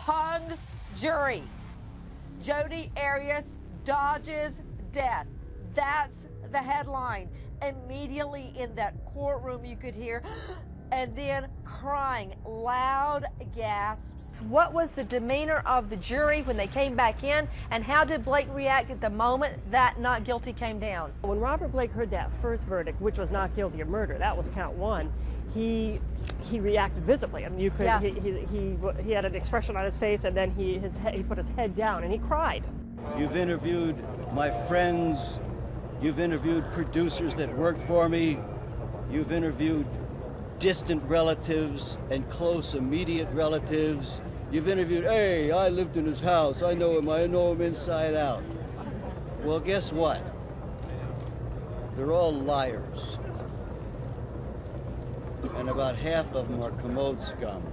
hung jury. Jodi Arias dodges death. That's the headline. Immediately in that courtroom, you could hear, and then crying, loud gasps. What was the demeanor of the jury when they came back in, and how did Blake react at the moment that not guilty came down? When Robert Blake heard that first verdict, which was not guilty of murder, that was count one, he reacted visibly. I mean, you could, yeah. He had an expression on his face, and then he put his head down and he cried. You've interviewed my friends, you've interviewed producers that worked for me, you've interviewed distant relatives and close immediate relatives. You've interviewed, hey, I lived in his house, I know him inside out. Well, guess what? They're all liars. And about half of them are commode scum.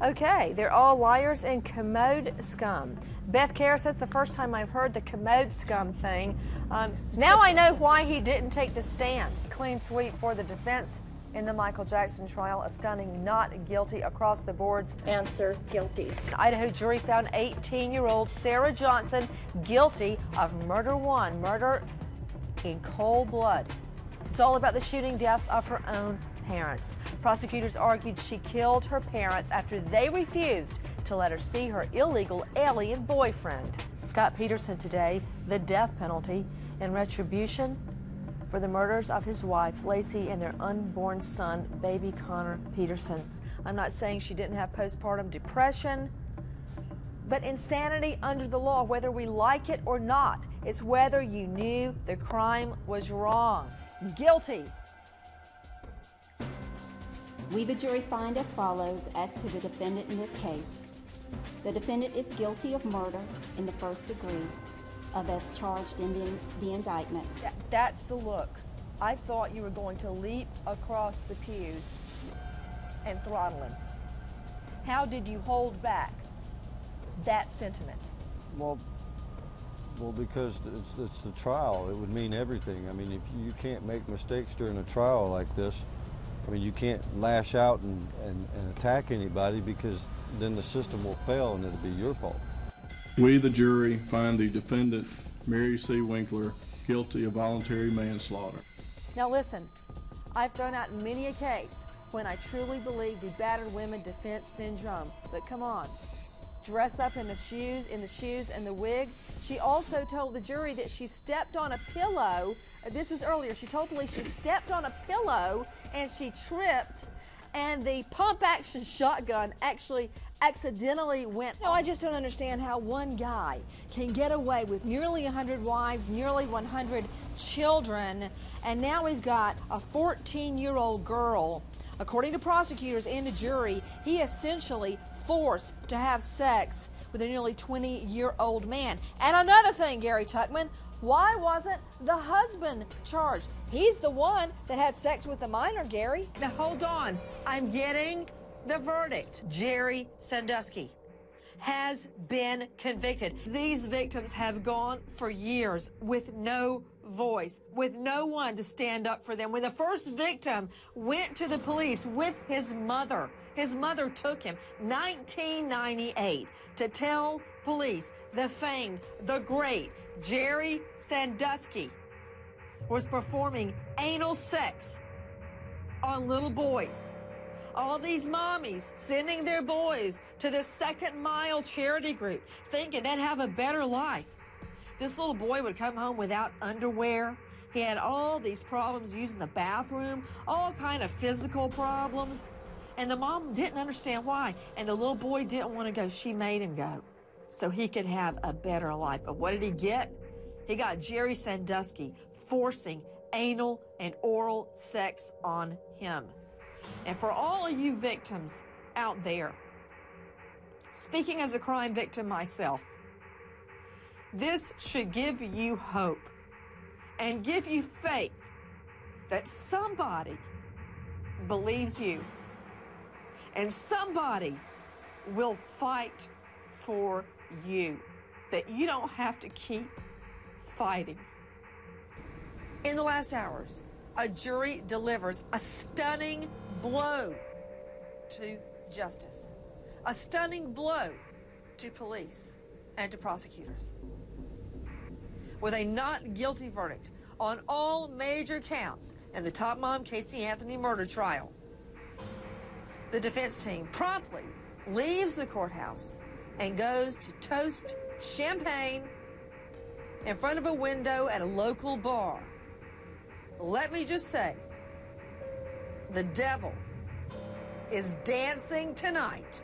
Okay, they're all liars and commode scum. Beth Kerr says the first time I've heard the commode scum thing. Now I know why he didn't take the stand. Clean sweep for the defense in the Michael Jackson trial, a stunning not guilty across the boards. Answer, guilty. Idaho jury found 18-year-old Sarah Johnson guilty of murder one, murder in cold blood. It's all about the shooting deaths of her own parents. Prosecutors argued she killed her parents after they refused to let her see her illegal alien boyfriend. Scott Peterson today, the death penalty in retribution for the murders of his wife, Lacey, and their unborn son, baby Connor Peterson. I'm not saying she didn't have postpartum depression, but insanity under the law, whether we like it or not, it's whether you knew the crime was wrong. Guilty. We, the jury, find as follows as to the defendant in this case. The defendant is guilty of murder in the first degree, as charged in the indictment. That's the look. I thought you were going to leap across the pews and throttle him. How did you hold back that sentiment? Well, because it's the trial. It would mean everything. I mean, if you can't make mistakes during a trial like this, I mean, you can't lash out and attack anybody, because then the system will fail and it'll be your fault. We, the jury, find the defendant, Mary C. Winkler, guilty of voluntary manslaughter. Now listen, I've thrown out many a case when I truly believe the battered women defense syndrome, but come on. Dress up in the shoes and the wig. She also told the jury that she stepped on a pillow. This was earlier. She told police she stepped on a pillow and she tripped, and the pump-action shotgun actually accidentally went. No, I just don't understand how one guy can get away with nearly 100 wives, nearly 100 children, and now we've got a 14-year-old girl. According to prosecutors and the jury, he essentially forced to have sex with a nearly 20-year-old man. And another thing, Gary Tuckman, why wasn't the husband charged? He's the one that had sex with the minor, Gary. Now hold on, I'm getting the verdict. Jerry Sandusky has been convicted. These victims have gone for years with no voice, with no one to stand up for them. When the first victim went to the police with his mother took him 1998 to tell police the famed, the great Jerry Sandusky was performing anal sex on little boys. All these mommies sending their boys to the Second Mile charity group, thinking they'd have a better life. This little boy would come home without underwear. He had all these problems using the bathroom, all kind of physical problems. And the mom didn't understand why. And the little boy didn't want to go. She made him go so he could have a better life. But what did he get? He got Jerry Sandusky forcing anal and oral sex on him. And for all of you victims out there, speaking as a crime victim myself, this should give you hope and give you faith that somebody believes you and somebody will fight for you, that you don't have to keep fighting. In the last hours, a jury delivers a stunning blow to justice. a stunning blow to police and to prosecutors. With a not guilty verdict on all major counts in the Top Mom Casey Anthony murder trial, the defense team promptly leaves the courthouse and goes to toast champagne in front of a window at a local bar. Let me just say, the devil is dancing tonight